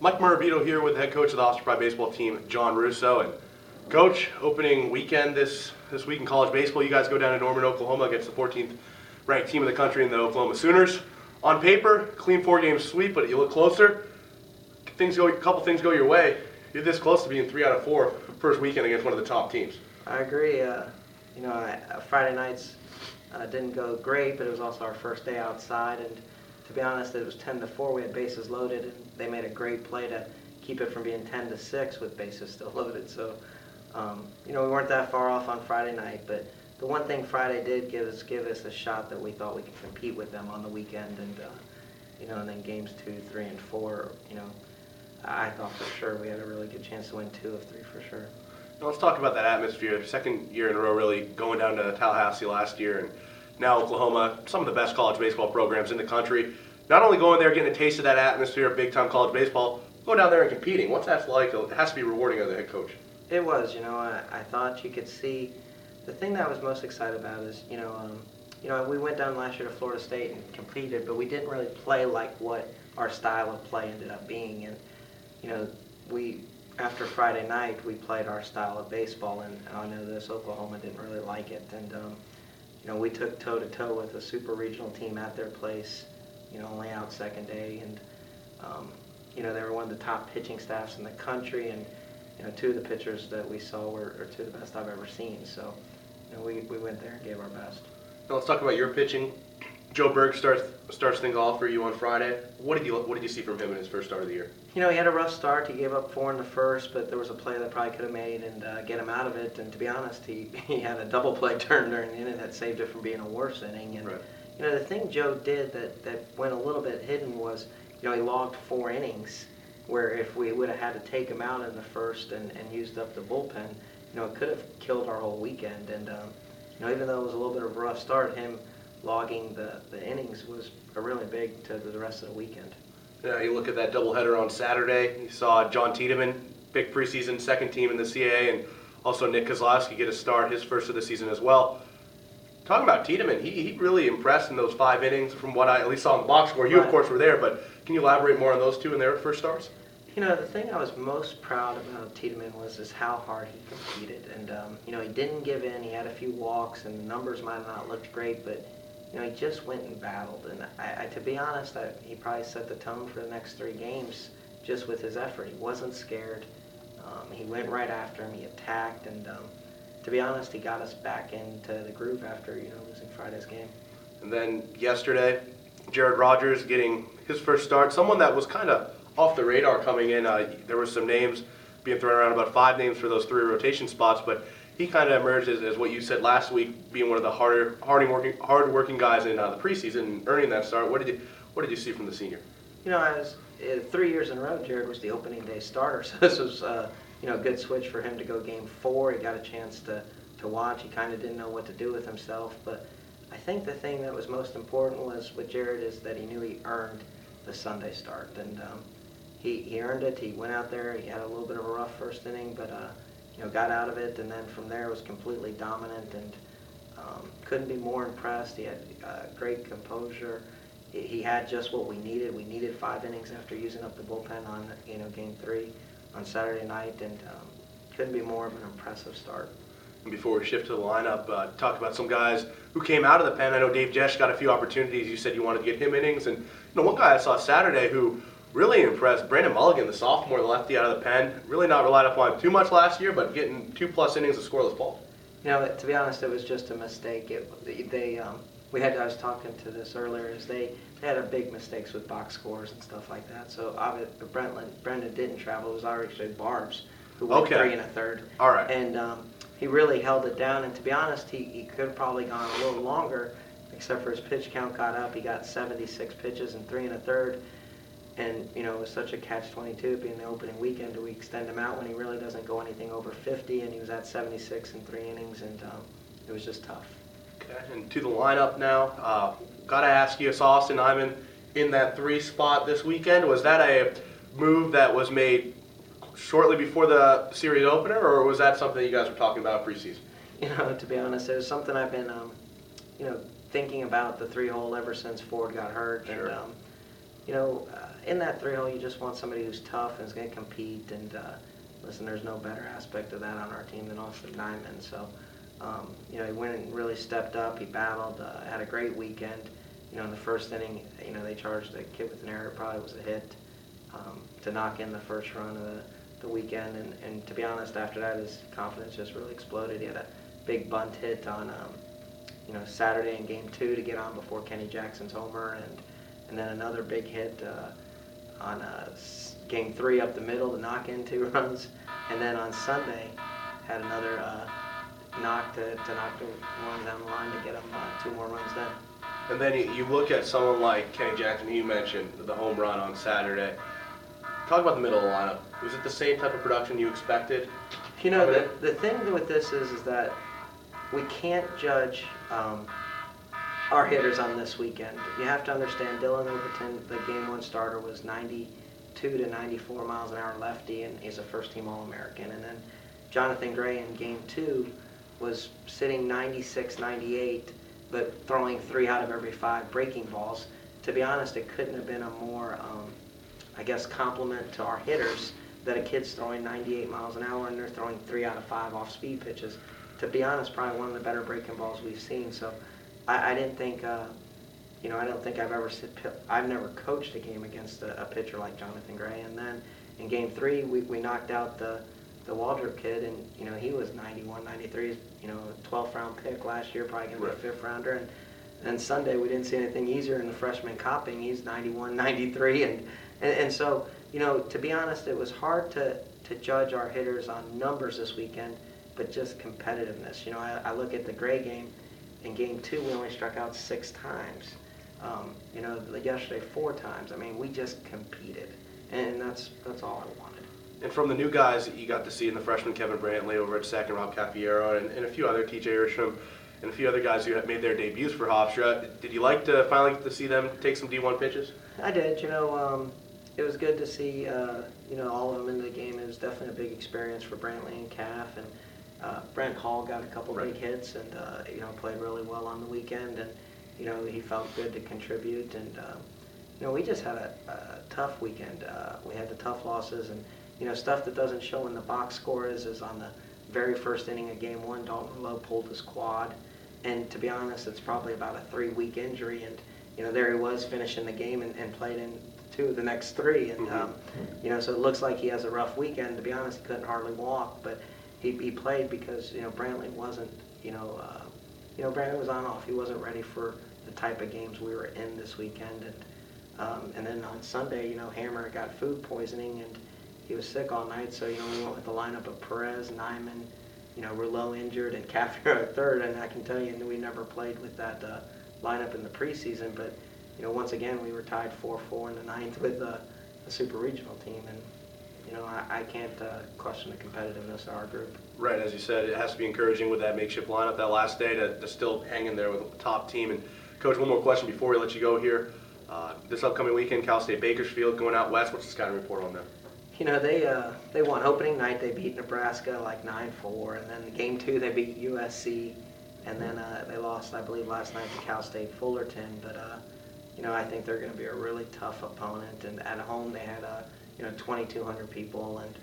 Mike Maravito here with the head coach of the Hofstra baseball team, John Russo. And Coach, opening weekend this week in college baseball, you guys go down to Norman, Oklahoma against the 14th ranked team in the country in the Oklahoma Sooners. On paper, clean 4-game sweep, but you look closer, a couple things go your way. You're this close to being 3 out of 4 first weekend against one of the top teams. I agree. Friday nights didn't go great, but it was also our first day outside, and to be honest, it was 10-4. We had bases loaded, and they made a great play to keep it from being 10-6 with bases still loaded. So, we weren't that far off on Friday night, but the one thing Friday did give us a shot that we thought we could compete with them on the weekend, and and then games 2, 3, and 4, I thought for sure we had a really good chance to win 2 of 3 for sure. Now let's talk about that atmosphere. Second year in a row, really going down to Tallahassee last year, and now Oklahoma, some of the best college baseball programs in the country. Not only going there, getting a taste of that atmosphere of big-time college baseball, going down there and competing. What's that like? It has to be rewarding as a head coach. It was. I thought you could see. The thing that I was most excited about is, we went down last year to Florida State and competed, but we didn't really play like what our style of play ended up being. And, after Friday night, we played our style of baseball, and I know this Oklahoma didn't really like it. And, we took toe-to-toe with a super regional team at their place, only out second day. And, they were one of the top pitching staffs in the country, and, 2 of the pitchers that we saw were 2 of the best I've ever seen. So, we went there and gave our best. Now let's talk about your pitching. Jourgs starts things off for you on Friday. What did you see from him in his first start of the year? He had a rough start. He gave up 4 in the first, but there was a play that probably could have made and get him out of it. And to be honest, he had a double play turn during the inning that saved it from being a worse inning. And right. The thing Joe did that went a little bit hidden was, he logged 4 innings, where if we would have had to take him out in the first and used up the bullpen, it could have killed our whole weekend. And even though it was a little bit of a rough start, him logging the innings was really big to the rest of the weekend. Yeah, you look at that doubleheader on Saturday. You saw John Tiedemann pick preseason second team in the CAA, and also Nick Kozlowski get a start, his first of the season as well. Talking about Tiedemann, he really impressed in those 5 innings from what I at least saw in the box score. You, of course, were there, but can you elaborate more on those 2 in their first starts? The thing I was most proud about Tiedemann was how hard he competed. And, he didn't give in. He had a few walks, and the numbers might have not looked great, but, he just went and battled. And to be honest, he probably set the tone for the next 3 games just with his effort. He wasn't scared. He went right after him. He attacked. And, to be honest, he got us back into the groove after, losing Friday's game. And then yesterday, Jared Rogers getting his first start. Someone that was kind of off the radar coming in. There were some names being thrown around, about 5 names for those 3 rotation spots, but he kind of emerged as what you said last week, being one of the hard-working guys in the preseason and earning that start. What did you see from the senior? I was 3 years in a row. Jared was the opening day starter, so this was a good switch for him to go game 4. He got a chance to watch. He kind of didn't know what to do with himself, but I think the thing that was most important was with Jared is that he knew he earned the Sunday start, and he earned it. He went out there. He had a little bit of a rough first inning, but got out of it, and then from there was completely dominant, and couldn't be more impressed. He had great composure. He had just what we needed. We needed 5 innings after using up the bullpen on game 3 on Saturday night, and couldn't be more of an impressive start. And before we shift to the lineup, talk about some guys who came out of the pen. I know Dave Jesh got a few opportunities. You said you wanted to get him innings, and one guy I saw Saturday who really impressed, Brandon Mulligan, the sophomore, the lefty out of the pen. Really not relied upon too much last year, but getting 2+ innings of scoreless ball. To be honest, it was just a mistake. I was talking to this earlier, is they had a big mistakes with box scores and stuff like that. So Brendan didn't travel. It was actually Barbs who went 3 1/3. All right. And he really held it down. And to be honest, he could have probably gone a little longer, except for his pitch count got up. He got 76 pitches in 3 1/3. And, it was such a catch-22 being the opening weekend. Do we extend him out when he really doesn't go anything over 50? And he was at 76 in 3 innings, and it was just tough. Okay, and to the lineup now. Got to ask you, saw Austin Hyman in that 3 spot this weekend. Was that a move that was made shortly before the series opener, or was that something that you guys were talking about preseason? To be honest, it was something I've been, thinking about the 3-hole ever since Ford got hurt. Sure. And, in that 3-hole, you just want somebody who's tough and is going to compete. And listen, there's no better aspect of that on our team than Austin Nyman. So, he went and really stepped up. He battled, had a great weekend. In the first inning, they charged a kid with an error, probably was a hit, to knock in the first run of the weekend. And to be honest, after that, his confidence just really exploded. He had a big bunt hit on, Saturday in Game 2 to get on before Kenny Jackson's homer, and then another big hit on Game 3 up the middle to knock in 2 runs, and then on Sunday had another knock to knock the one down the line to get him 2 more runs then. And then you look at someone like Kenny Jackson, who you mentioned, the home run on Saturday. Talk about the middle of the lineup. Was it the same type of production you expected? The thing with this is that we can't judge our hitters on this weekend. You have to understand Dylan Overton, the Game 1 starter, was 92 to 94 miles an hour lefty, and he's a first-team All-American. And then Jonathan Gray in Game 2 was sitting 96, 98, but throwing 3 out of every 5 breaking balls. To be honest, it couldn't have been a more, compliment to our hitters that a kid's throwing 98 miles an hour and they're throwing 3 out of 5 off-speed pitches. To be honest, probably one of the better breaking balls we've seen. So I didn't think, I don't think I've never coached a game against a pitcher like Jonathan Gray. And then in Game 3, we knocked out the Waldrop kid, and he was 91, 93, a 12th round pick last year, probably going to be a 5th rounder. And Sunday we didn't see anything easier in the freshman Copping. He's 91, 93, and so to be honest, it was hard to judge our hitters on numbers this weekend, but just competitiveness. I look at the Gray game. In Game 2, we only struck out 6 times. Yesterday 4 times. I mean, we just competed, and that's all I wanted. And from the new guys that you got to see in the freshman Kevin Brantley over at second, Rob Capiero, and a few other TJ Ersham, and a few other guys who had made their debuts for Hofstra, did you like to finally get to see them take some D1 pitches? I did. It was good to see all of them in the game. It was definitely a big experience for Brantley and Caff, and Brent Hall got a couple big hits and played really well on the weekend, and he felt good to contribute, and we just had a tough weekend. We had the tough losses, and stuff that doesn't show in the box score is on the very first inning of Game 1, Dalton Lowe pulled his quad, and to be honest, it's probably about a 3-week injury, and there he was finishing the game and played in 2 of the next 3, and so it looks like he has a rough weekend. To be honest, he couldn't hardly walk, but he played because Brantley wasn't Brantley was on off. He wasn't ready for the type of games we were in this weekend, and then on Sunday, Hammer got food poisoning and he was sick all night, so we went with the lineup of Perez, Nyman, Russo injured, and Cafiero at third. And I can tell you, we never played with that lineup in the preseason, but once again we were tied 4-4 in the 9th with a super regional team, and I can't question the competitiveness of our group. Right, as you said, it has to be encouraging with that makeshift lineup that last day to still hang in there with the top team. And Coach, one more question before we let you go here. This upcoming weekend, Cal State Bakersfield going out west. What's the scouting report on them? They won opening night. They beat Nebraska like 9-4, and then Game 2 they beat USC, and then they lost, I believe, last night to Cal State Fullerton. But I think they're going to be a really tough opponent. And at home they had 2,200 people, and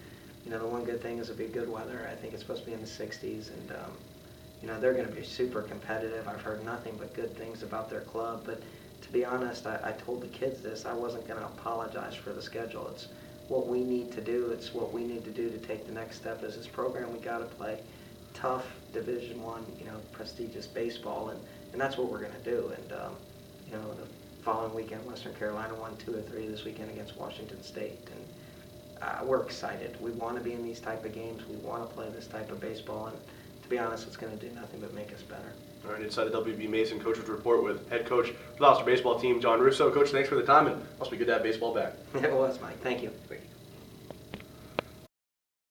the one good thing is it'll be good weather. I think it's supposed to be in the 60s, and they're going to be super competitive. I've heard nothing but good things about their club. But to be honest, I told the kids this. I wasn't going to apologize for the schedule. It's what we need to do. It's what we need to do to take the next step as this program. We got to play tough Division I, prestigious baseball, and that's what we're going to do. And the following weekend, Western Carolina won 2 or 3 this weekend against Washington State, and we're excited. We want to be in these type of games. We want to play this type of baseball, and to be honest, it's going to do nothing but make us better. All right, inside the WB Mason Coaches Report with head coach for the Hofstra baseball team, John Russo. Coach, thanks for the time, and must be good to have baseball back. It was, Mike. Thank you. Thank you.